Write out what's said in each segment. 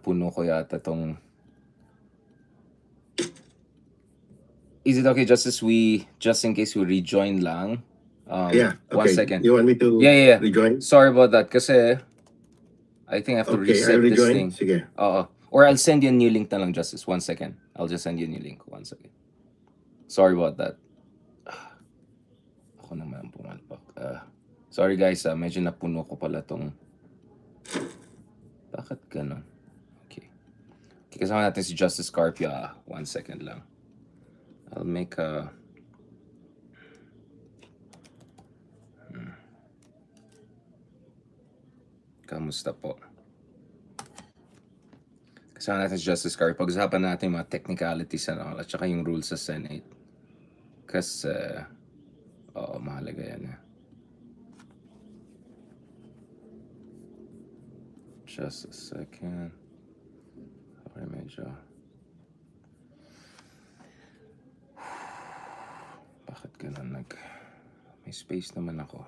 napuno ko yata tong... Is it okay, Justice, just in case we rejoin lang? Yeah, One okay. second. You want me to Yeah. rejoin? Sorry about that, kasi I think I have to Okay, reset I'll this rejoin. thing. Sige. Or I'll send you a new link na lang, Justice. 1 second. I'll just send you a new link. 1 second. Sorry about that. Ako naman ang pumalpak. Sorry guys, medyo napuno ko pala tong... Bakit ganun? Okay. Kasama natin si Justice Carpio. 1 second lang. I'll make a... Kamusta po? Kasama natin si Justice Carpio. Pag-usapan natin yung mga technicalities at saka yung rules sa Senate. Kasi... mahalaga yan. Just a second. Okay, medyo... Bakit ganun May space naman ako.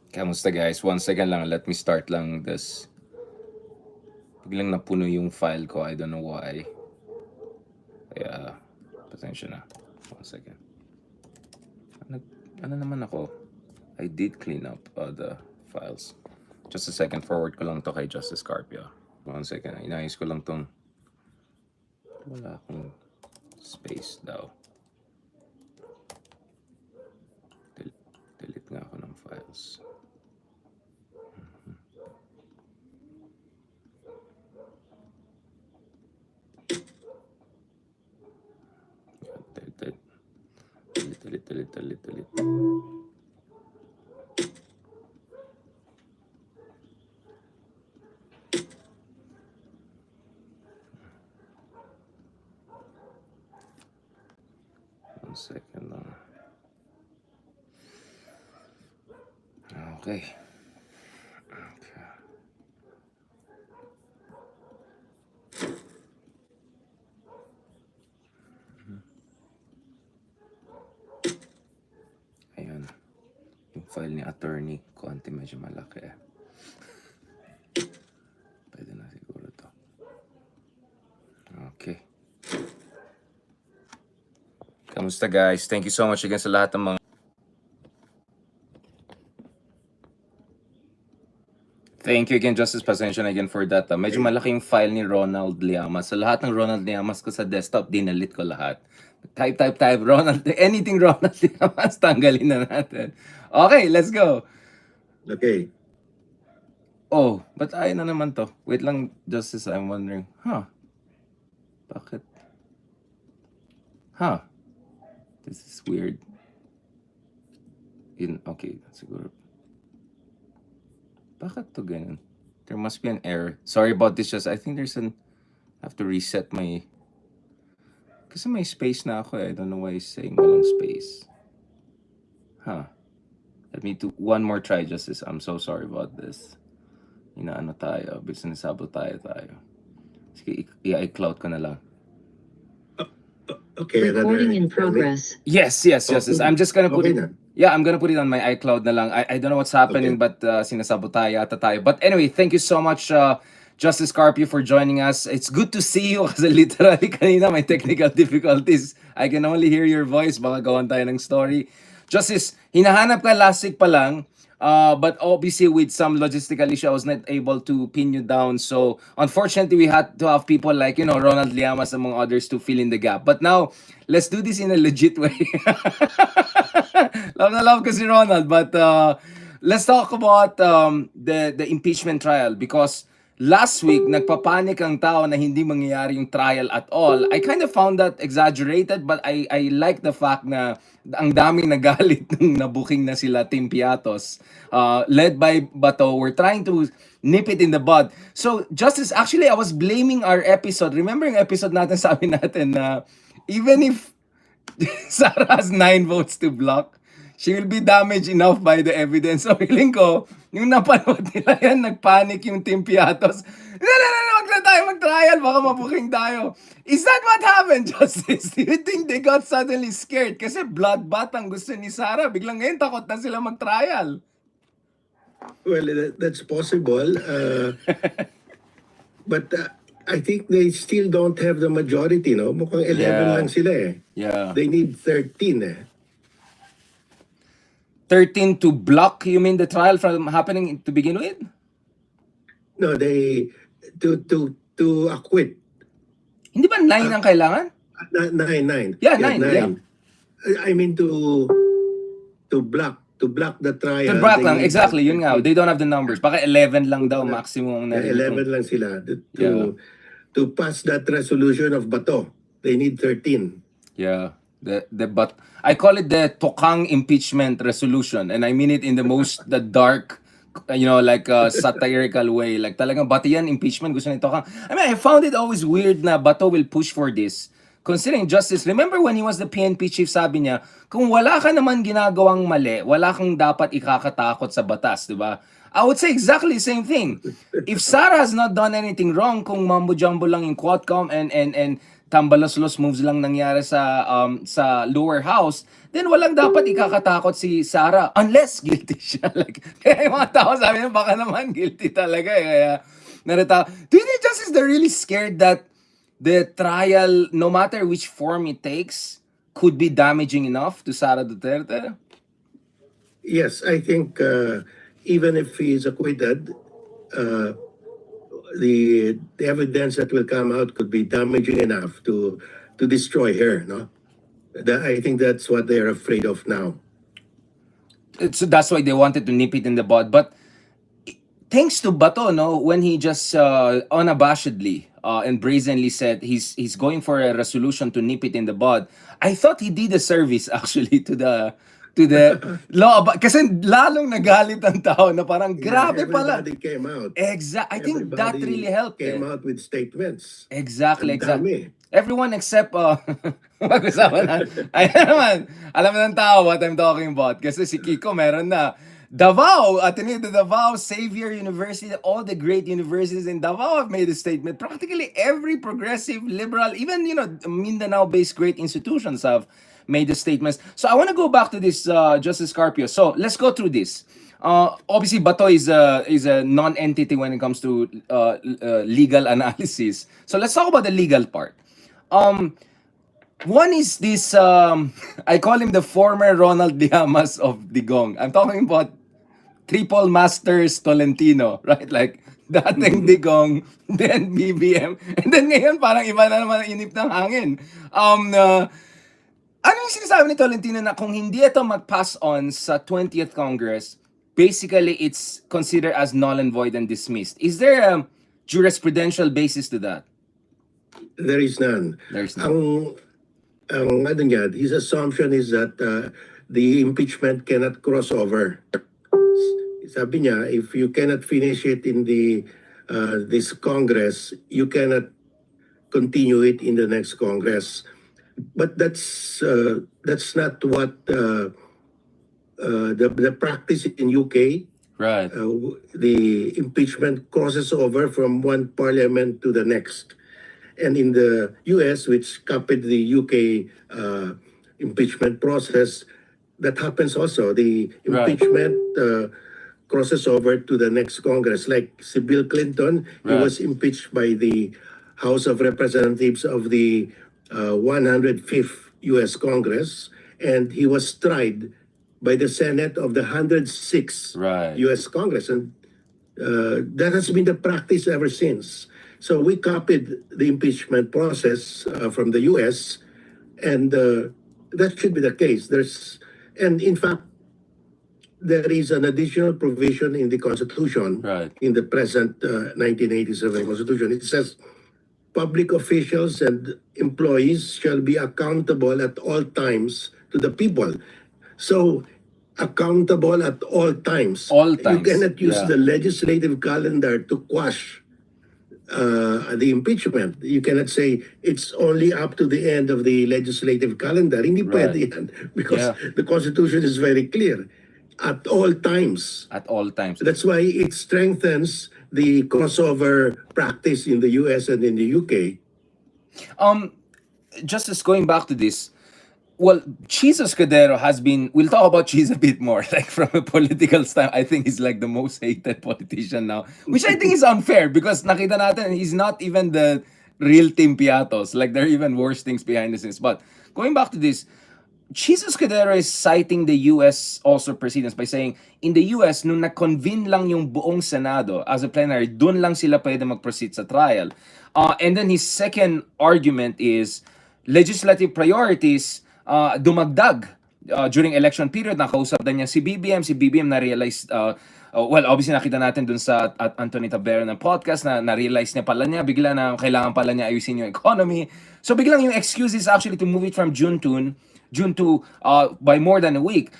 Kamusta guys? 1 second lang. Let me start lang this. Biglang napuno yung file ko. I don't know why. Kaya, pasensya na. 1 second. Ano naman ako? I did clean up the files. Just a second. Forward ko lang to kay Justice Carpio. 1 second. Inayos ko lang tong... Wala akong space daw. Delete nga ako ng files. Delete. One second lang. Okay. Ayun. Yung file ni attorney, konti medyo malaki. Pwede na siguro to. Okay. Kamusta guys? Thank you so much again sa lahat ng mga... Thank you again, Justice. Pasensya na again for that. Medyo malaki yung file ni Ronald Llamas. Sa lahat ng Ronald Llamas ko sa desktop, dinalit ko lahat. Type, Ronald, anything Ronald Llamas, tanggalin na natin. Okay, let's go. Okay. Oh, but ayun na naman to. Wait lang, Justice, I'm wondering. Bakit? This is weird. Okay, siguro. Bakit to ganun? There must be an error. Sorry about this, just I think I have to reset my... Kasi may space na ako I don't know why it's saying walang space. Let me do one more try, Justice. I'm so sorry about this. Inaano tayo, sinasabotahe tayo. Sige, i-cloud ko na lang. Okay. Recording in progress. Yes. I'm just gonna put it. Yeah, I'm gonna put it on my iCloud na lang. I don't know what's happening, but sinasabotahe yata tayo. But anyway, thank you so much, Justice Carpio, for joining us. It's good to see you kasi literally kanina may technical difficulties. I can only hear your voice. Baka gawan tayo ng story. Justice, hinahanap ka last week pa lang. But obviously with some logistical issue, I was not able to pin you down. So unfortunately, we had to have people like, Ronald Llamas among others to fill in the gap. But now, let's do this in a legit way. Love na love ko si Ronald. But let's talk about the impeachment trial, because last week, nagpapanik ang tao na hindi mangyayari yung trial at all. I kind of found that exaggerated, but I like the fact na ang daming nagalit nung nabuking na sila Team Piatos, led by Bato. We're trying to nip it in the bud. So, Justice, actually, I was blaming our episode. Remember yung episode natin, sabi natin na even if Sara has 9 votes to block, she will be damaged enough by the evidence. So, feeling ko, yung napanood nila yan, nagpanic yung Team Piatos. No, wag na tayo mag-trial, baka mabuking tayo. Is that what happened, Justice? Do you think they got suddenly scared? Kasi bloodbath ang gusto ni Sara. Biglang ngayon, takot na sila mag-trial. Well, that's possible. But I think they still don't have the majority, no? Mukhang 11 Yeah. lang sila eh. Yeah. They need 13 eh. 13 to block, you mean, the trial from happening to begin with? No, they to acquit. Hindi ba 9 ang kailangan? Nine. Yeah, nine, yeah. I mean to block the trial. To block they lang, need exactly, yun nga. They don't have the numbers. Baka 11 lang daw maximum. Yeah, 11 lang sila. To pass that resolution of Bato, they need 13. Yeah. But I call it the Tokang impeachment resolution, and I mean it in the most the dark, like satirical way. Like talagang Bato yan impeachment, gusto ni Tokang. I mean, I found it always weird na Bato will push for this. Considering Justice, remember when he was the PNP chief, sabi niya, kung wala ka naman ginagawang mali, wala kang dapat ikakatakot sa batas, di ba? I would say exactly the same thing. If Sara has not done anything wrong, kung mambo-jumbo lang yung Quadcom and tambalos-los moves lang nangyari sa lower house, then walang dapat ikakatakot si Sara unless guilty siya. Like, kaya yung mga tao sabi niya, baka naman guilty talaga. Kaya, do you think Justice, they're really scared that the trial, no matter which form it takes, could be damaging enough to Sara Duterte? Yes, I think even if he is acquitted, the evidence that will come out could be damaging enough to destroy her. No, I think that's what they are afraid of now. So that's why they wanted to nip it in the bud. But thanks to Bato, no, when he just unabashedly and brazenly said he's going for a resolution to nip it in the bud, I thought he did a service actually to the law. Kasi lalong nagalit ang tao na parang grabe pala. Everybody came out. I think that Everybody really helped. Came out with statements. Exactly. Ang dami. Everyone except mag-usapan na. Ayan naman, alam ng tao what I'm talking about. Kasi si Kiko meron na. Davao, Ateneo de Davao, Xavier University, all the great universities in Davao have made a statement. Practically every progressive, liberal, even Mindanao-based great institutions have made the statements. So I want to go back to this, Justice Carpio. So let's go through this. Obviously, Bato is a non-entity when it comes to legal analysis. So let's talk about the legal part. One is this, I call him the former Ronald Diamas of Digong. I'm talking about Triple Masters Tolentino, right? Like, dating Digong, then BBM, and then ngayon parang iba na naman ang inip ng hangin. Ano yung sinasabi ni Tolentino na kung hindi ito mag-pass on sa 20th Congress, basically it's considered as null and void and dismissed. Is there a jurisprudential basis to that? There is none. There's none. His assumption is that the impeachment cannot cross over. Sabi niya, if you cannot finish it in this Congress, you cannot continue it in the next Congress. But that's not what the practice in UK. Right. The impeachment crosses over from one parliament to the next. And in the US, which copied the UK impeachment process, that happens also. The impeachment crosses over to the next Congress. Like si Bill Clinton, he was impeached by the House of Representatives of the 105th US Congress, and he was tried by the Senate of the 106th US Congress. And that has been the practice ever since. So we copied the impeachment process from the US, and that should be the case. And in fact, there is an additional provision in the Constitution, in the present 1987 Constitution. It says, public officials and employees shall be accountable at all times to the people. So, accountable at all times. All times. You cannot use the legislative calendar to quash the impeachment. You cannot say it's only up to the end of the legislative calendar. Hindi Right. pwede yan because Yeah. the Constitution is very clear at all times. At all times. That's why it strengthens the crossover practice in the US and in the UK. Justice, going back to this, well, Chiz Escudero has been. We'll talk about Chiz a bit more. Like from a political style, I think he's like the most hated politician now, which I think is unfair because nakita natin he's not even the real Team Piatos. Like there are even worse things behind the scenes. But going back to this, Chiz Escudero is citing the US also precedents by saying, in the US, nung na-convene lang yung buong Senado as a plenary, dun lang sila pwede mag-proceed sa trial. And then his second argument is, legislative priorities dumagdag during election period. Nakausap na niya si BBM na-realize, well, obviously nakita natin dun sa Anthony Tablero ng podcast na-realize niya pala niya, bigla na kailangan pala niya ayusin yung economy. So biglang yung excuse is actually to move it from June to by more than a week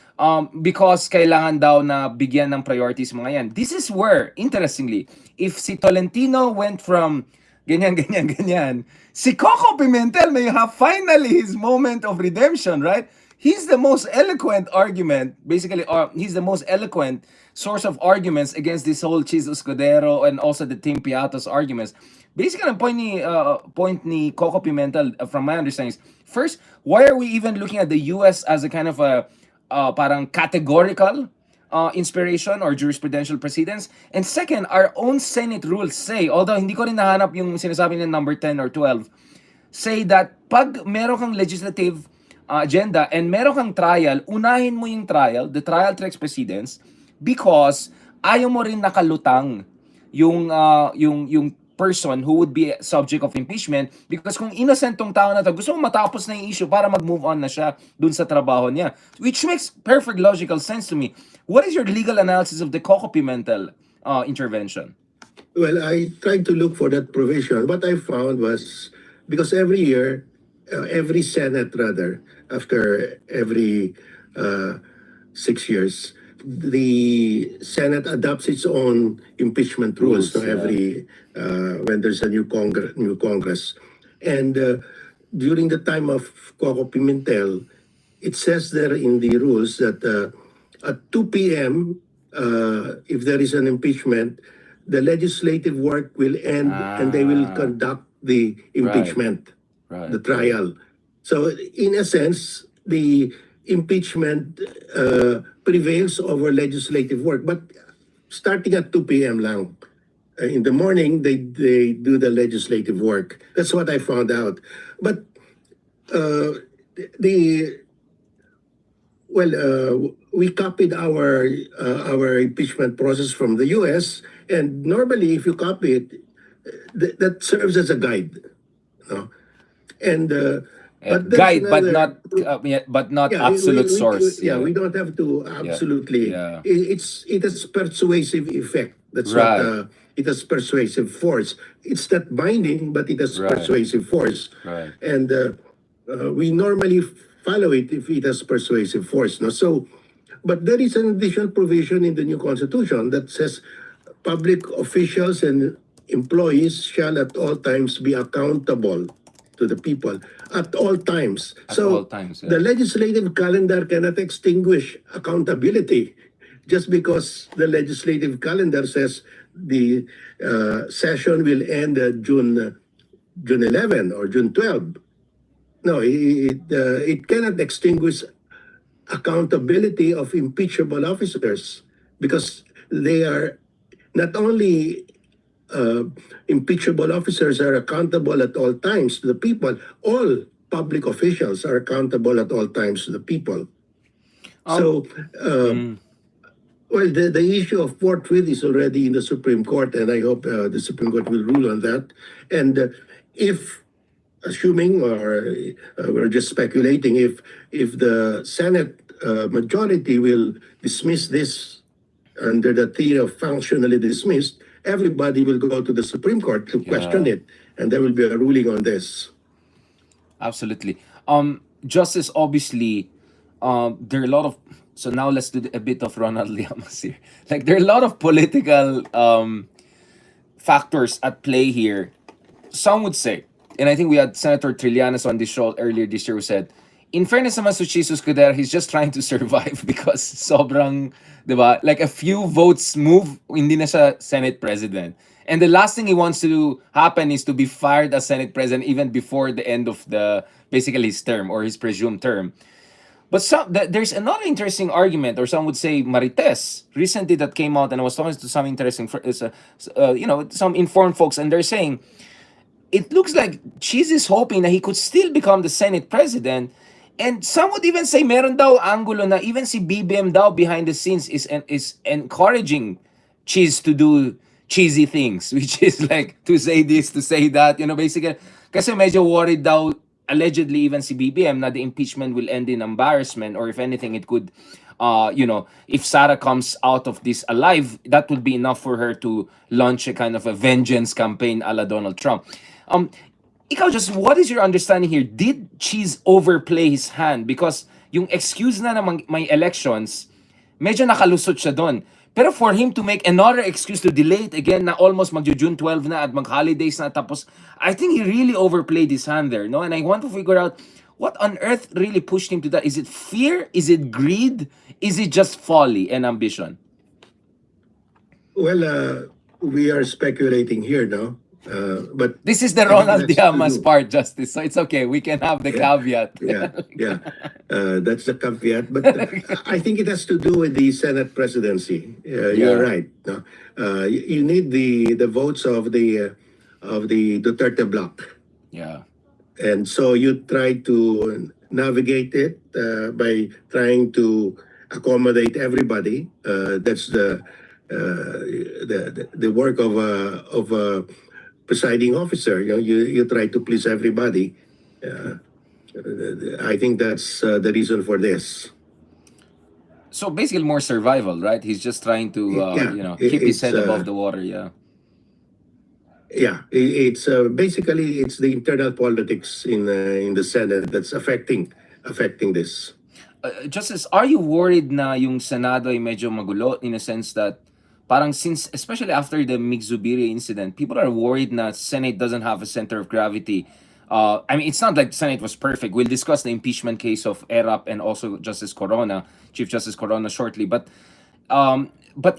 because kailangan daw na bigyan ng priorities mga yan. This is where, interestingly, if si Tolentino went from ganyan, si Coco Pimentel may have finally his moment of redemption, right? He's the most eloquent argument, basically, he's the most eloquent source of arguments against this whole Chiz Escudero and also the Team Piatos arguments. Basically, ang point ni Coco Pimentel, from my understanding, is first, why are we even looking at the US as a kind of a parang categorical inspiration or jurisprudential precedents? And second, our own Senate rules say, although hindi ko rin nahanap yung sinasabi ng number 10 or 12, say that pag meron kang legislative agenda and meron kang trial, unahin mo yung trial, the trial tracks precedents, because ayaw mo rin nakalutang yung person who would be subject of impeachment, because kung innocent tong tao na to, gusto mo matapos na yung issue para mag-move on na siya dun sa trabaho niya, which makes perfect logical sense to me. What is your legal analysis of the Coco Pimentel intervention? Well, I tried to look for that provision. What I found was, because every year, every Senate rather, after every 6 years, the Senate adopts its own impeachment rules to every when there's a new Congress. And during the time of Coco Pimentel, it says there in the rules that at 2 p.m., if there is an impeachment, the legislative work will end and they will conduct the impeachment, the trial. So in a sense, the impeachment prevails over legislative work. But starting at 2 p.m. lang, in the morning, they do the legislative work. That's what I found out. But we copied our impeachment process from the U.S. And normally, if you copy it, that serves as a guide. No? And guide, but not absolute source. We don't have to absolutely. Yeah. It has persuasive effect. That's what it has persuasive force. It's not binding, but it has persuasive force. Right. And we normally follow it if it has persuasive force. No, so, but there is an additional provision in the new constitution that says public officials and employees shall at all times be accountable to the people at all times. All times, the legislative calendar cannot extinguish accountability just because the legislative calendar says the session will end June 11 or June 12. No, it cannot extinguish accountability of impeachable officers because they are not only impeachable officers are accountable at all times to the people. All public officials are accountable at all times to the people. Well, the issue of forthwith is already in the Supreme Court, and I hope the Supreme Court will rule on that. And if, assuming, or we're just speculating, if the Senate majority will dismiss this under the theory of functionally dismissed, everybody will go to the Supreme Court to question it, and there will be a ruling on this. Absolutely. Justice, obviously, there are a lot of, so now let's do a bit of Ronald Llamas here. Like there are a lot of political factors at play here. Some would say, and I think we had Senator Trillanes on this show earlier this year who said, in fairness naman to Chiz Escudero, he's just trying to survive because sobrang, di ba, like a few votes move, hindi na siya Senate President. And the last thing he wants to happen is to be fired as Senate President even before the end of basically his term or his presumed term. But there's another interesting argument, or some would say Marites, recently that came out, and I was talking to some interesting, some informed folks, and they're saying it looks like Chiz is hoping that he could still become the Senate President. And some would even say meron daw angulo na even si BBM daw behind the scenes is encouraging Chiz to do cheesy things, which is like to say this, to say that, basically. Kasi medyo worried daw, allegedly even si BBM, na the impeachment will end in embarrassment, or if anything, it could, if Sara comes out of this alive, that would be enough for her to launch a kind of a vengeance campaign a la Donald Trump. Ikaw, just what is your understanding here? Did Chiz overplay his hand? Because yung excuse na may elections, medyo nakalusot siya doon. Pero for him to make another excuse to delay it again na almost mag-June 12 na at mag-holidays na, tapos I think he really overplayed his hand there, no? And I want to figure out what on earth really pushed him to that. Is it fear? Is it greed? Is it just folly and ambition? Well, we are speculating here, no? But this is the Ronald Diamas part, Justice. So it's okay. We can have the caveat. Yeah. That's the caveat. But I think it has to do with the Senate presidency. You're right. No? You need the votes of the Duterte bloc. Yeah. And so you try to navigate it by trying to accommodate everybody. That's the work of a presiding officer. You try to please everybody. I think that's the reason for this. So basically, more survival, right? He's just trying to, keep his head above the water. Yeah. Yeah, it's basically it's the internal politics in the Senate that's affecting this. Justice, are you worried na yung Senado ay medyo magulo in a sense that parang since, especially after the Migzubiri incident, people are worried na Senate doesn't have a center of gravity. I mean, it's not like the Senate was perfect. We'll discuss the impeachment case of ERAP and also Justice Corona, Chief Justice Corona shortly. But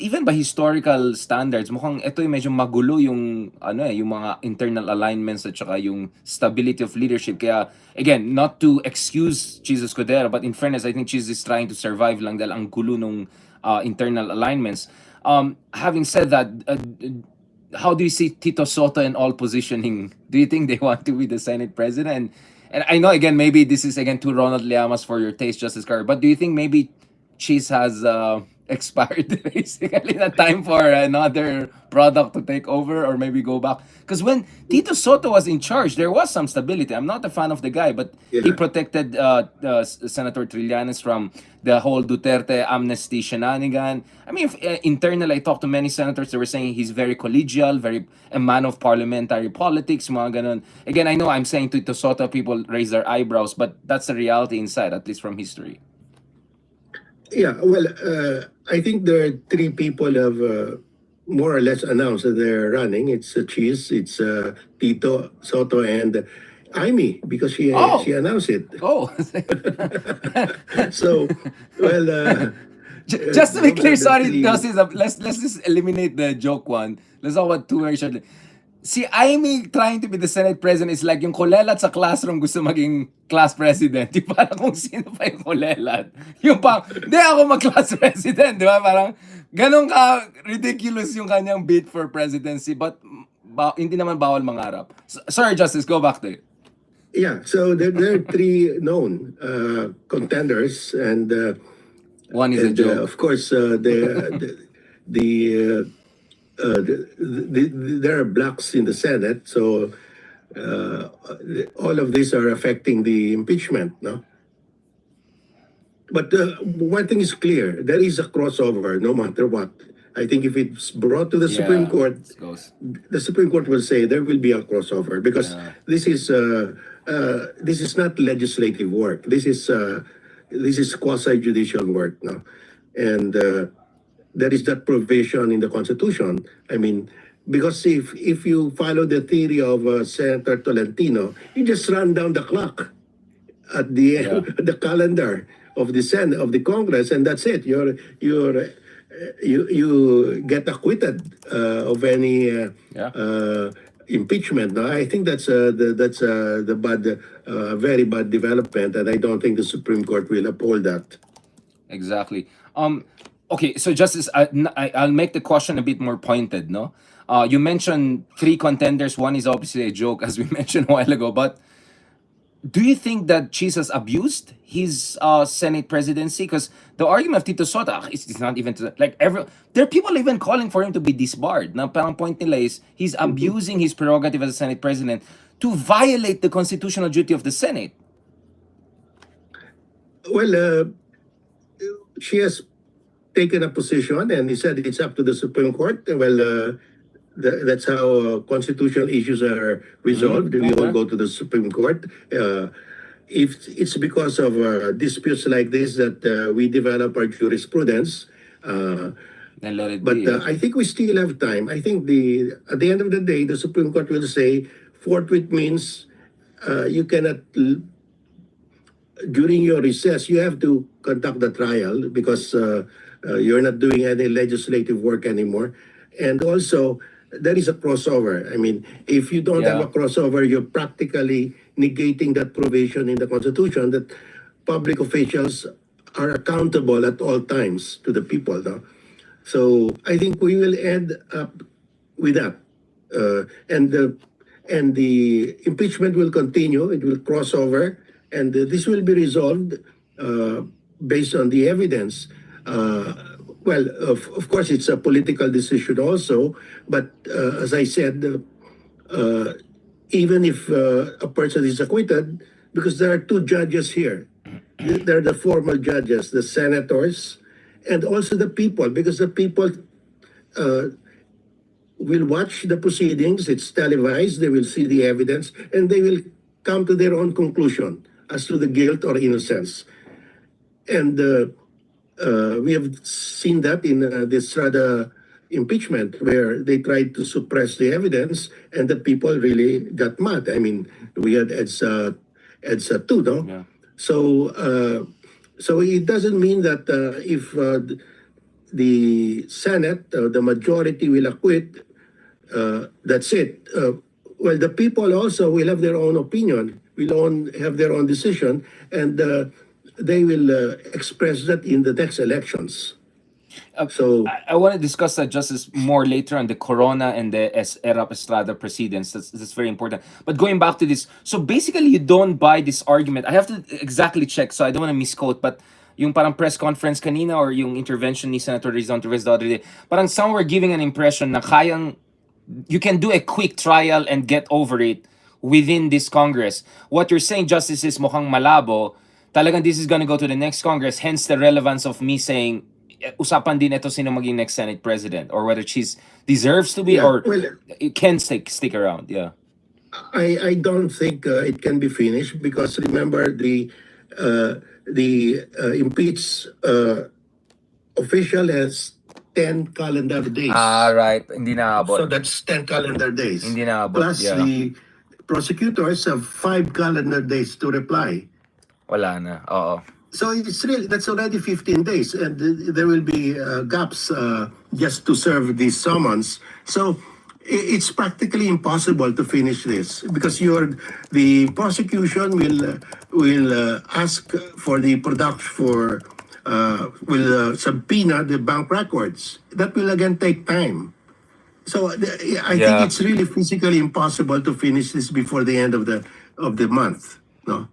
even by historical standards, mukhang ito yung medyo magulo yung yung mga internal alignments at saka yung stability of leadership. Kaya again, not to excuse Chiz Escudero, but in fairness, I think Chiz is trying to survive lang dahil ang gulo nung internal alignments. Having said that, how do you see Tito Soto and all positioning? Do you think they want to be the Senate President? And I know again, maybe this is again too Ronald Llamas for your taste, Justice Carpio, but do you think maybe Chiz has expired basically the time for another product to take over or maybe go back? Because when Tito Soto was in charge, there was some stability. I'm not a fan of the guy, but he protected Senator Trillanes from the whole Duterte amnesty shenanigan. I mean, internally, I talked to many senators. They were saying he's very collegial, very a man of parliamentary politics, mga ganun. Again, I know I'm saying Tito Soto, people raise their eyebrows, but that's the reality inside, at least from history. Yeah, well, I think there are three people have more or less announced that they're running. It's Chiz, it's Tito Soto, and Amy, because she announced it. Oh. So, well, just to be clear, sorry, let's just eliminate the joke one. Let's talk about two very shortly. Si Amy trying to be the Senate President is like yung kulelat sa classroom gusto maging class president. Di parang kung sino pa yung kulelat. Yung pang, di ako mag-class president. Di ba? Parang ganun ka ridiculous yung kanyang bid for presidency. But hindi naman bawal mangarap. Sorry, Justice, go back to it. Yeah, so there are three known contenders, and one is a joke. Of course, there are blocks in the Senate, so all of these are affecting the impeachment, no? But one thing is clear: there is a crossover, no matter what. I think if it's brought to the Supreme Court, the Supreme Court will say there will be a crossover because this is not legislative work. This is quasi-judicial work, no? And there is that provision in the Constitution. I mean, Because if you follow the theory of Senator Tolentino, you just run down the clock at the Yeah. the calendar of the Senate of the Congress, and that's it. You get acquitted of any Yeah. impeachment. No, I think the bad, very bad development, and I don't think the Supreme Court will uphold that. Exactly. Okay, so Justice, I'll make the question a bit more pointed, no? You mentioned three contenders. One is obviously a joke, as we mentioned a while ago. But do you think that Chiz has abused his Senate presidency? Because the argument of Tito Sota is not even like there are people even calling for him to be disbarred. Now, parang point nila is he's abusing his prerogative as a Senate president to violate the constitutional duty of the Senate. Well, she has taken a position, and he said it's up to the Supreme Court. Well, that's how constitutional issues are resolved. We all Okay. go to the Supreme Court. If it's because of disputes like this that we develop our jurisprudence, Then let it but be. Yeah. I think we still have time. I think at the end of the day, the Supreme Court will say forthwith means you cannot during your recess, you have to conduct the trial because you're not doing any legislative work anymore. And also, there is a crossover. I mean, if you don't have a Yeah. crossover, you're practically negating that provision in the Constitution that public officials are accountable at all times to the people. No? So I think we will end up with that. And the impeachment will continue. It will cross over, and this will be resolved based on the evidence. Well, of course, it's a political decision also, but as I said, even if a person is acquitted, because there are two judges here, they're the formal judges, the senators, and also the people, because the people will watch the proceedings. It's televised. They will see the evidence, and they will come to their own conclusion as to the guilt or innocence. And we have seen that in the Estrada impeachment, where they tried to suppress the evidence, and the people really got mad. I mean, we had EDSA too, no? Yeah. So it doesn't mean that if the Senate, the majority will acquit, that's it. Well, the people also will have their own opinion, have their own decision, and they will express that in the next elections. So I want to discuss that justice more later on the Corona and the Era Estrada precedents. That's very important. But going back to this, so basically you don't buy this argument. I have to exactly check, so I don't want to misquote, but yung parang press conference kanina or yung intervention ni Senator Rizon Torres the other day, parang some were giving an impression na kayang you can do a quick trial and get over it within this Congress. What you're saying, Justice, is mukhang malabo. Talagang this is gonna go to the next Congress, hence the relevance of me saying usapan din ito sino maging next Senate President or whether Chiz deserves to be yeah, or well, it can stick around. Yeah. I don't think it can be finished because remember the impeached official has 10 calendar days. Right. Hindi naabot. So that's 10 calendar days. Hindi naabot, Plus yeah. the prosecutors have 5 calendar days to reply. Wala na. Oo. So that's already 15 days, and there will be gaps just to serve these summons. So it's practically impossible to finish this because the prosecution will ask for the production will subpoena the bank records. That will again take time. So I think Yeah. it's really physically impossible to finish this before the end of the month. No.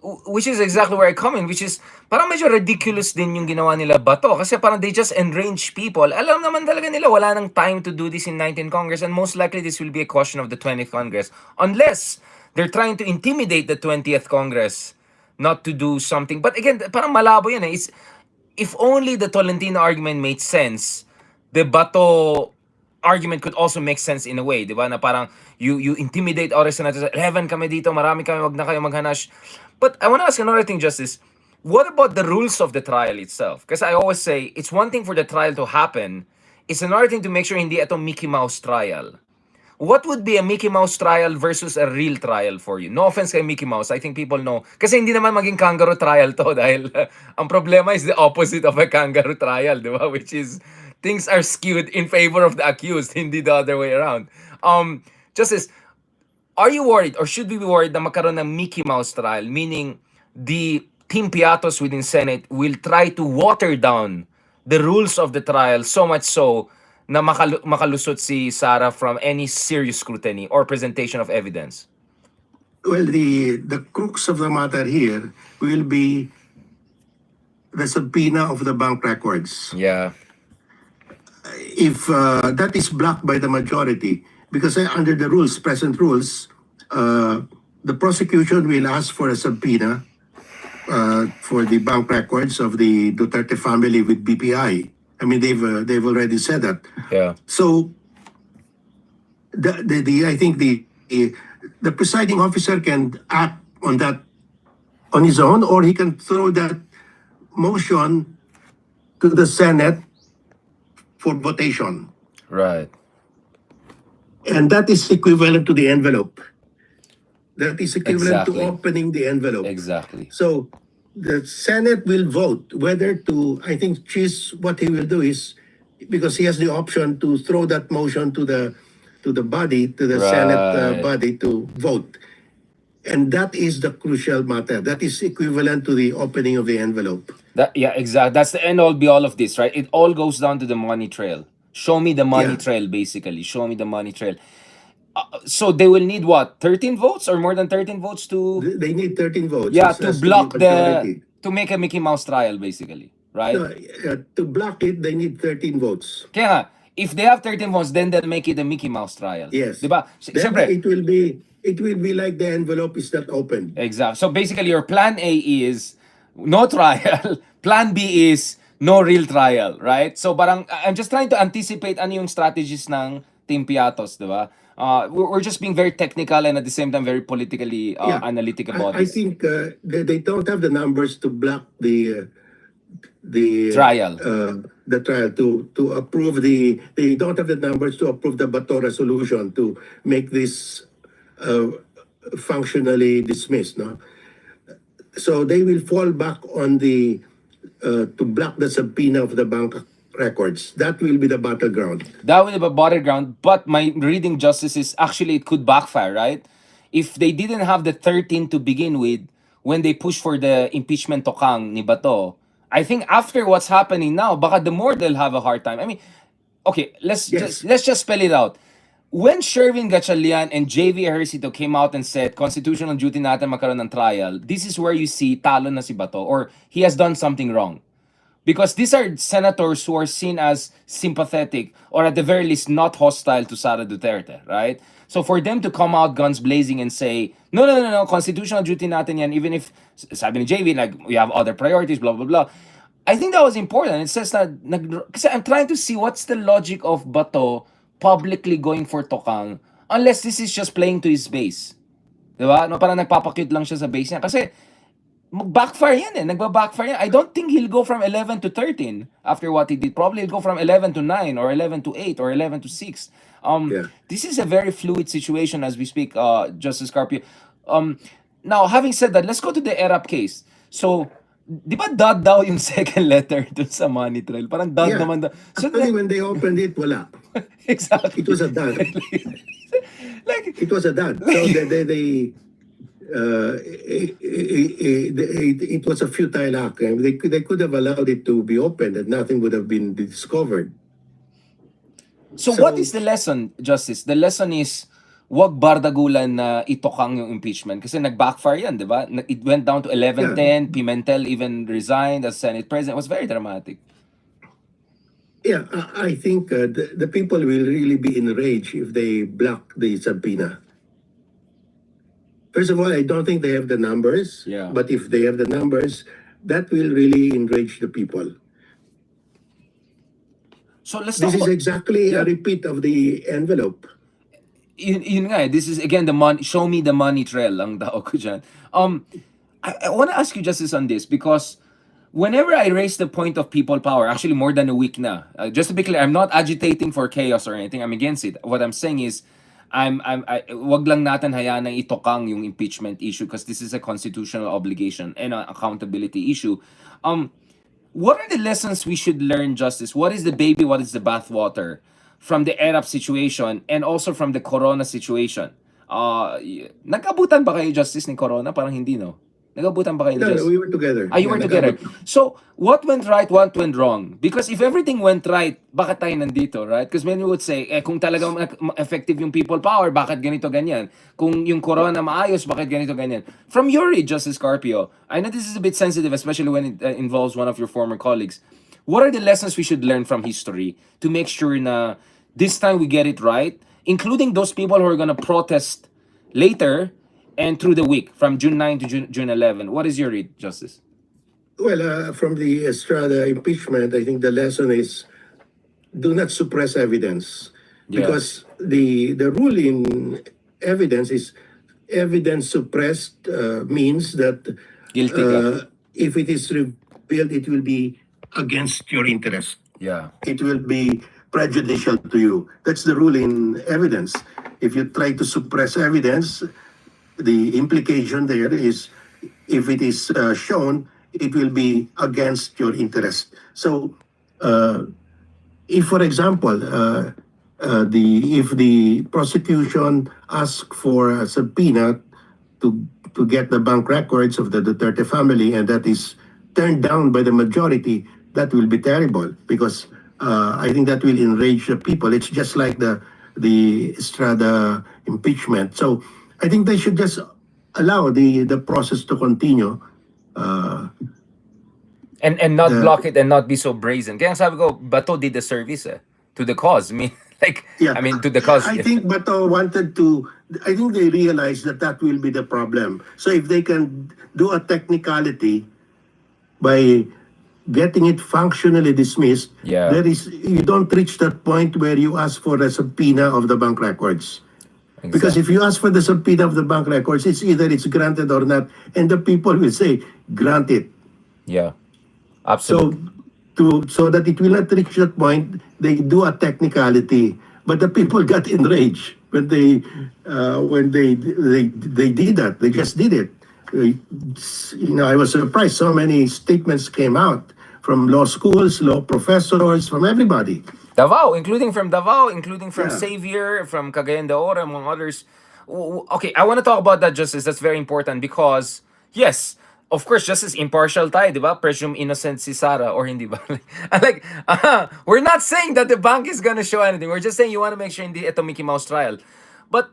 Which is exactly where I come in, which is parang medyo ridiculous din yung ginawa nila Bato kasi parang they just enraged people. Alam naman talaga nila wala nang time to do this in 19th Congress and most likely this will be a question of the 20th Congress unless they're trying to intimidate the 20th Congress not to do something. But again, parang malabo yan eh. If only the Tolentino argument made sense, the Bato argument could also make sense in a way, di ba? Na parang you intimidate other senators. 11 kami dito, marami kami, wag na kayo maghanash. But I want to ask another thing, Justice. What about the rules of the trial itself? Because I always say it's one thing for the trial to happen. is another thing to make sure hindi ito Mickey Mouse trial. What would be a Mickey Mouse trial versus a real trial for you? No offense kay Mickey Mouse, I think people know. Kasi hindi naman maging kangaroo trial to dahil ang problema is the opposite of a kangaroo trial, di ba? Which is, things are skewed in favor of the accused, hindi the other way around. Justice, are you worried or should we be worried na magkaroon ng Mickey Mouse trial? Meaning, the Team Piatos within Senate will try to water down the rules of the trial so much so na makalusot si Sara from any serious scrutiny or presentation of evidence? Well, the crux of the matter here will be the subpoena of the bank records. Yeah. If that is blocked by the majority, because under the rules, present rules, the prosecution will ask for a subpoena for the bank records of the Duterte family with BPI. I mean, they've already said that. Yeah. So, I think the presiding officer can act on that on his own, or he can throw that motion to the Senate for votation. Right. And that is equivalent to the envelope. That is equivalent Exactly. to opening the envelope. Exactly. So the Senate will vote whether to, I think Chiz, what he will do is, because he has the option to throw that motion to the body, to the Senate Right. body to vote. And that is the crucial matter. That is equivalent to the opening of the envelope. Yeah, exactly. That's the end all be all of this, right? It all goes down to the money trail. Show me the money Yeah. trail, basically. Show me the money trail. So they will need what? 13 votes or more than 13 votes to They need 13 votes. yeah, It to has be block majority. to make a Mickey Mouse trial, basically, right? No, to block it, they need 13 votes. Kaya nga, if they have 13 votes, then they'll make it a Mickey Mouse trial. Yes. Diba? Then Siyempre, it will be like the envelope is not open. exactly. So basically, your plan A is no trial. Plan B is no real trial, right? So parang I'm just trying to anticipate ano yung strategies ng Team Piatos, di ba? We're just being very technical and at the same time very politically analytic about I this. think they don't have the numbers to block the Trial. the trial to approve they don't have the numbers to approve the Bato resolution to make this functionally dismissed, no? So they will fall back on the to block the subpoena of the bank records. That will be the battleground. That would be a battleground, but my reading, Justice, is actually it could backfire, right? If they didn't have the 13 to begin with, when they push for the impeachment tokang ni Bato, I think after what's happening now, baka the more they'll have a hard time. I mean, okay, let's just spell it out. When Sherwin Gatchalian and JV Ejercito came out and said constitutional duty natin magkaroon ng trial, this is where you see talo na si Bato or he has done something wrong. Because these are senators who are seen as sympathetic or at the very least not hostile to Sara Duterte, right? So for them to come out guns blazing and say, no, constitutional duty natin yan, even if, sabi ni JV, like, we have other priorities, blah, blah, blah. I think that was important. It says that, kasi I'm trying to see what's the logic of Bato publicly going for Tokang unless this is just playing to his base. Diba? No, parang nagpapakit lang siya sa base niya. Kasi, mag-backfire yan eh. Nagba-backfire yan. I don't think he'll go from 11 to 13 after what he did. Probably he'll go from 11 to 9 or 11 to 8 or 11 to 6. This is a very fluid situation as we speak, Justice Carpio. Now, having said that, let's go to the ERAP case. So, di ba dot daw yung second letter dun sa money trail? Parang dot Yeah. naman daw. So, Actually, when they opened it, wala. exactly. It was a dud. Like, It was a dud. So it was a futile act. They could have allowed it to be opened and nothing would have been discovered. So what is the lesson, Justice? The lesson is, wag bardagulan na itokang yung impeachment. Kasi nag-backfire yan, di ba? It went down to 11-10. Pimentel even resigned as Senate President. It was very dramatic. Yeah, I think the people will really be enraged if they block the subpoena. First of all, I don't think they have the numbers. Yeah. But if they have the numbers, that will really enrage the people. So let's This talk is about... exactly a repeat of the envelope. Yun nga eh. This is again the money. Show me the money trail ang tao ko dyan. I want to ask you, Justice, on this because whenever I raise the point of people power, actually more than a week na, just to be clear, I'm not agitating for chaos or anything. I'm against it. What I'm saying is, wag lang natin hayaan na itokang yung impeachment issue because this is a constitutional obligation and an accountability issue. What are the lessons we should learn, Justice? What is the baby, what is the bathwater from the ERAP situation and also from the Corona situation? Nag-abutan ba kayo, Justice, ni Corona? Parang hindi, no? Nag-abutan ba kayo ni No, no, Justice? we were together. You were together. So, what went right, what went wrong? Because if everything went right, bakit tayo nandito, right? Because many would say, kung talagang effective yung people power, bakit ganito, ganyan? Kung yung corona maayos, bakit ganito, ganyan? From your read, Justice Carpio, I know this is a bit sensitive, especially when it involves one of your former colleagues. What are the lessons we should learn from history to make sure na this time we get it right, including those people who are gonna protest later and through the week from June 9 to June 11. What is your read, Justice? Well, from the Estrada impeachment, I think the lesson is do not suppress evidence. Yeah. Because the rule in evidence is evidence suppressed means that Guilty ka. if it is revealed, it will be against your interest. Yeah. It will be prejudicial to you. That's the rule in evidence. If you try to suppress evidence, the implication there is if it is shown, it will be against your interest. So, if, for example, if the prosecution asks for a subpoena to get the bank records of the Duterte family, and that is turned down by the majority, that will be terrible because I think that will enrage the people. It's just like the Estrada impeachment. So I think they should just allow the process to continue. And not block it and not be so brazen. Kaya sabi ko, Bato did the service to the cause. I mean, to the cause. I think Bato wanted to, I think they realized that that will be the problem. So if they can do a technicality by getting it functionally dismissed, Yeah. you don't reach that point where you ask for a subpoena of the bank records. Because if you ask for the subpoena of the bank records, it's either it's granted or not, and the people will say, grant it. Yeah, absolutely. So that it will not reach that point, they do a technicality. But the people got enraged when they did that. They just did it. I was surprised. So many statements came out from law schools, law professors, from everybody. Davao, including from Yeah. Xavier, from Cagayan de Oro, among others. Okay, I want to talk about that, Justice. That's very important because, yes, of course, Justice, impartial tayo, di ba? Presume innocent si Sara, or hindi ba? We're not saying that the bank is gonna show anything. We're just saying you want to make sure hindi ito Mickey Mouse trial. But,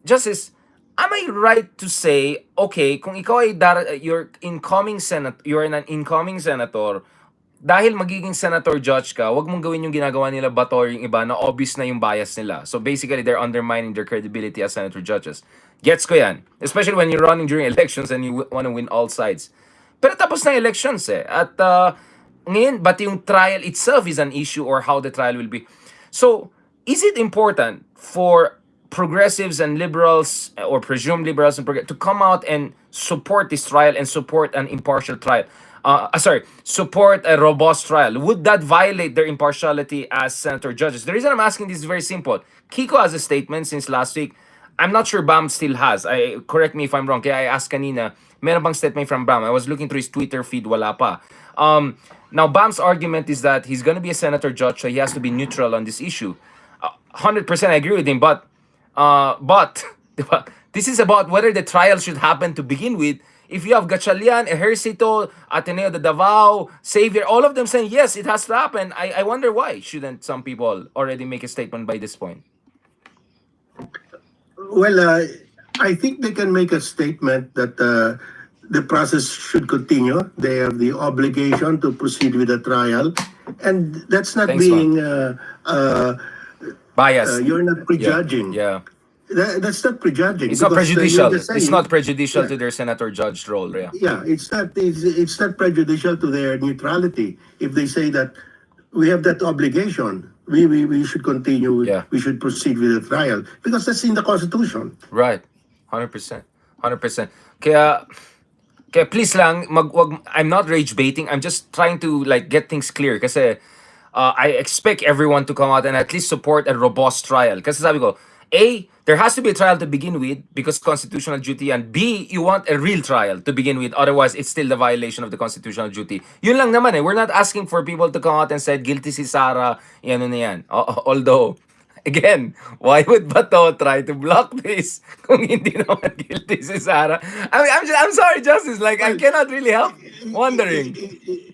Justice, am I right to say, okay, kung ikaw ay you're an incoming senator, dahil magiging senator judge ka, wag mong gawin yung ginagawa nila Bato or yung iba na obvious na yung bias nila. So basically, they're undermining their credibility as senator judges. Gets ko yan. Especially when you're running during elections and you want to win all sides. Pero tapos na elections At ngayon, but yung trial itself is an issue or how the trial will be. So, is it important for progressives and liberals or presumed liberals and to come out and support this trial and support an impartial trial? Support a robust trial. Would that violate their impartiality as senator judges? The reason I'm asking this is very simple. Kiko has a statement since last week. I'm not sure Bam still has. Correct me if I'm wrong. Kaya I asked kanina, meron bang statement from Bam? I was looking through his Twitter feed, wala pa. Now, Bam's argument is that he's going to be a senator judge, so he has to be neutral on this issue. 100% I agree with him, but diba, this is about whether the trial should happen to begin with. If you have Gatchalian, Ejercito, Ateneo de Davao, Xavier, all of them saying, yes, it has to happen, I wonder why shouldn't some people already make a statement by this point? Well, I think they can make a statement that the process should continue. They have the obligation to proceed with the trial. And that's not Thanks, being... Bias. you're not prejudging. Yeah. That's not prejudging. It's not because, prejudicial. you're just saying- It's not prejudicial Yeah. to their senator judge role. Yeah. Yeah, it's not prejudicial to their neutrality if they say that we have that obligation. We should continue. Yeah. We should proceed with the trial because that's in the Constitution. Right. 100%. 100%. Kaya, kaya please lang, I'm not rage baiting. I'm just trying to like get things clear. Kasi I expect everyone to come out and at least support a robust trial. Kasi sabi ko, A, there has to be a trial to begin with because constitutional duty, and B, you want a real trial to begin with. Otherwise, it's still the violation of the constitutional duty. Yun lang naman eh. We're not asking for people to come out and say, guilty si Sara, yan na yan. Although, again, why would Bato try to block this kung hindi naman guilty si Sara? I mean, I'm sorry, Justice. Like, I Well, cannot really help wondering.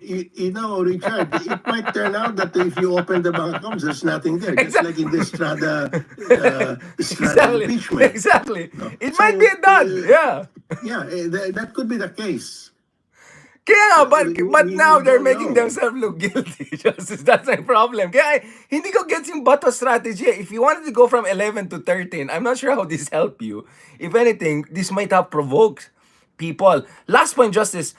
Richard, it might turn out that if you open the bank accounts, there's nothing there, just like in the Estrada Exactly. impeachment. Exactly. No? It might be So, done. Yeah. yeah, that could be the case. Kaya nga, but now We they're don't making know. themselves look guilty. Justice, that's my problem. Kaya hindi ko gets yung Bato strategy. If you wanted to go from 11 to 13, I'm not sure how this helped you. If anything, this might have provoked people. Last point, Justice.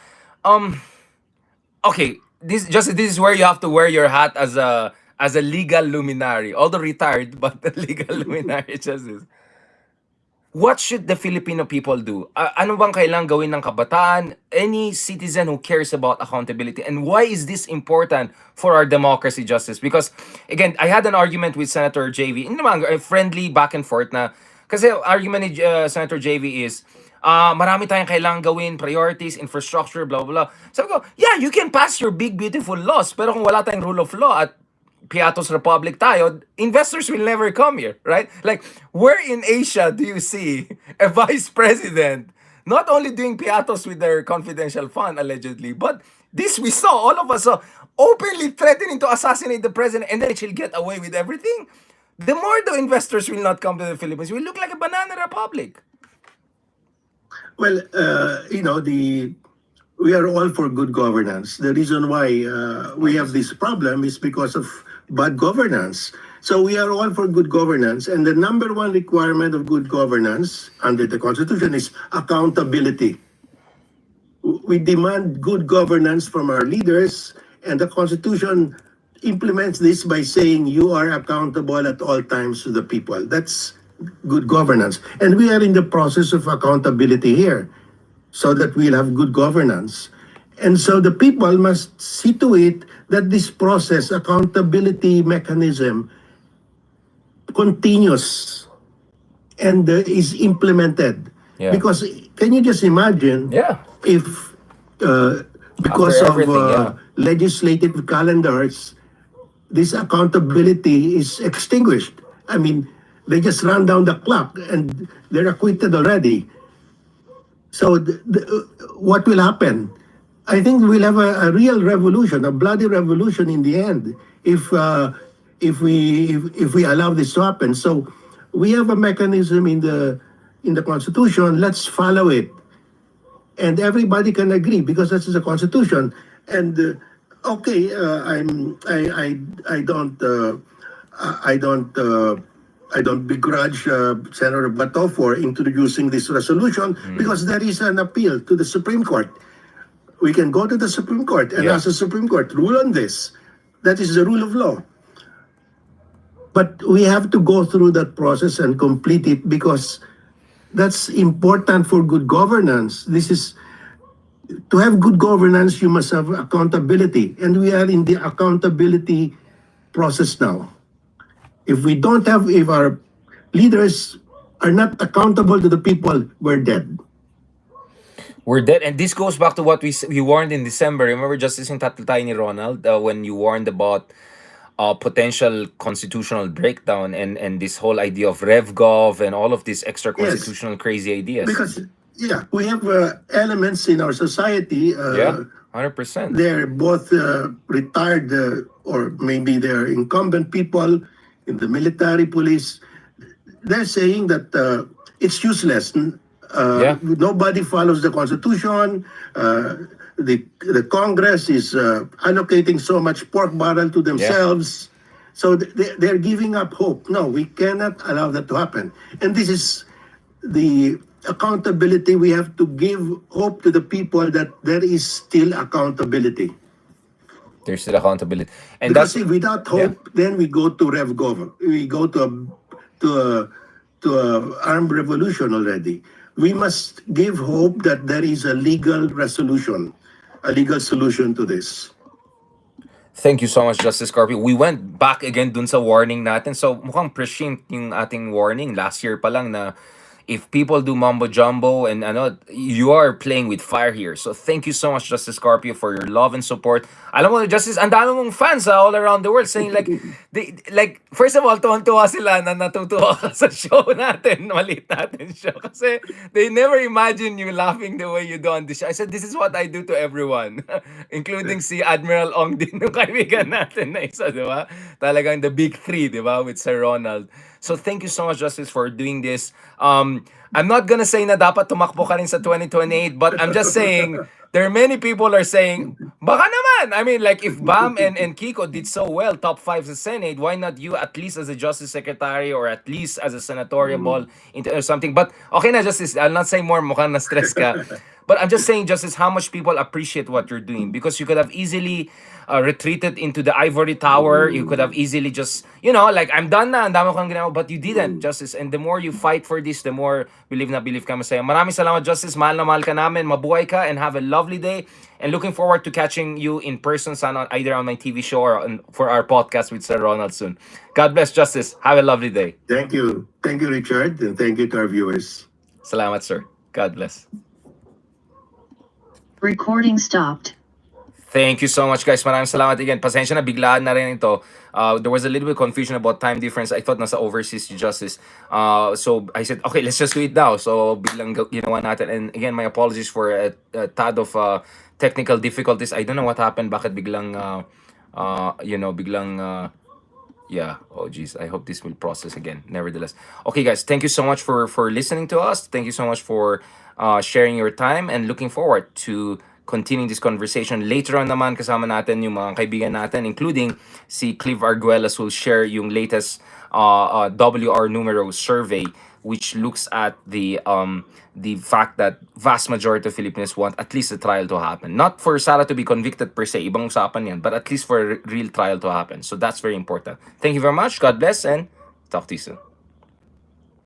Okay, this is where you have to wear your hat as a legal luminary. Although retired, but a legal luminary, Justice. What should the Filipino people do? Ano bang kailangang gawin ng kabataan? Any citizen who cares about accountability? And why is this important for our democracy, Justice? Because, again, I had an argument with Senator JV. Hindi naman, friendly back and forth na. Kasi argument ni Senator JV is, marami tayong kailangang gawin, priorities, infrastructure, blah, blah, blah. Sabi ko, yeah, you can pass your big, beautiful laws. Pero kung wala tayong rule of law at Piatos Republic tayo, investors will never come here, right? Like, where in Asia do you see a vice president not only doing Piatos with their confidential fund, allegedly, but this we saw, all of us saw, openly threatening to assassinate the president and then she'll get away with everything? The more the investors will not come to the Philippines, we look like a banana republic. Well, we are all for good governance. The reason why we have this problem is because of bad governance. So we are all for good governance, and the number one requirement of good governance under the Constitution is accountability. We demand good governance from our leaders, and the Constitution implements this by saying you are accountable at all times to the people. That's good governance. And we are in the process of accountability here so that we'll have good governance. And so the people must see to it that this process, accountability mechanism, continues and is implemented. Yeah. Because can you just imagine Yeah. if because After of everything, yeah. legislative calendars, this accountability is extinguished. I mean, they just run down the clock and they're acquitted already. So what will happen? I think we'll have a real revolution, a bloody revolution in the end, if we allow this to happen. So we have a mechanism in the Constitution. Let's follow it, and everybody can agree because this is a Constitution. And okay, I don't begrudge Senator Bato for introducing this resolution because there is an appeal to the Supreme Court. We can go to the Supreme Court and ask the Supreme Court, rule on this. That is the rule of law. But we have to go through that process and complete it because that's important for good governance. This is, to have good governance, you must have accountability. And we are in the accountability process now. If our leaders are not accountable to the people, we're dead. We're dead. And this goes back to what we warned in December. Remember, Justice yung tatatay ni Ronald, when you warned about potential constitutional breakdown and this whole idea of RevGov and all of these extra constitutional crazy ideas. Because, we have elements in our society. 100%. They're both retired or maybe they're incumbent people in the military, police. They're saying that it's useless. Nobody follows the Constitution. The Congress is allocating so much pork barrel to themselves. So they're giving up hope. No, we cannot allow that to happen. And this is the accountability. We have to give hope to the people that there is still accountability. There's still accountability. And because if without hope, then we go to RevGov. We go to a armed revolution already. we must give hope that there is a legal solution to this. Thank you so much, Justice Carpio. We went back again dun sa warning natin. So, mukhang prescient yung ating warning. Last year pa lang na if people do mumbo jumbo and ano, you are playing with fire here. So, thank you so much, Justice Carpio, for your love and support. Alam mo, Justice, ang dami mong fans all around the world saying like, first of all, tuwan-tuwa sila na natutuwa ka sa show natin. Maliit natin show. Kasi they never imagine you laughing the way you do on the show. I said, this is what I do to everyone. Including si Admiral Ong din, yung kaibigan natin na isa, di ba? Talagang the big three, di ba? With Sir Ronald. So thank you so much, Justice, for doing this. I'm not gonna say na dapat tumakbo ka rin sa 2028, but I'm just saying, there are many people are saying, baka naman! I mean, like, if Bam and Kiko did so well, top 5 sa Senate, why not you at least as a Justice Secretary or at least as a senatorial ball or something? But, okay na, Justice, I'll not say more, mukhang na-stress ka. But I'm just saying, Justice, how much people appreciate what you're doing because you could have easily retreated into the ivory tower. You could have easily just, like, I'm done na, ang dami ko nang ginawa, but you didn't, Justice. And the more you fight for this, the more believe na believe ka masaya. Maraming salamat, Justice. Mahal na mahal ka namin. Mabuhay ka and have a lovely day. And looking forward to catching you in person sana either on my TV show or for our podcast with Sir Ronald soon. God bless, Justice. Have a lovely day. Thank you. Thank you, Richard, and thank you to our viewers. Salamat, sir. God bless. Recording stopped. Thank you so much, guys. Maraming salamat again. Pasensya na, biglaan na rin ito. There was a little bit of confusion about time difference. I thought nasa overseas si Justice. So I said, okay, let's just do it now. So biglang ginawa natin. And again, my apologies for a tad of technical difficulties. I don't know what happened. Bakit biglang, yeah. Oh, geez. I hope this will process again. Nevertheless. Okay, guys. Thank you so much for listening to us. Thank you so much for sharing your time and looking forward to continuing this conversation. Later on naman, kasama natin yung mga kaibigan natin, including si Clive Arguelas who will share yung latest WR numero survey which looks at the fact that vast majority of Filipinos want at least a trial to happen. Not for Sara to be convicted per se, ibang usapan yan, but at least for a real trial to happen. So that's very important. Thank you very much. God bless and talk to you soon.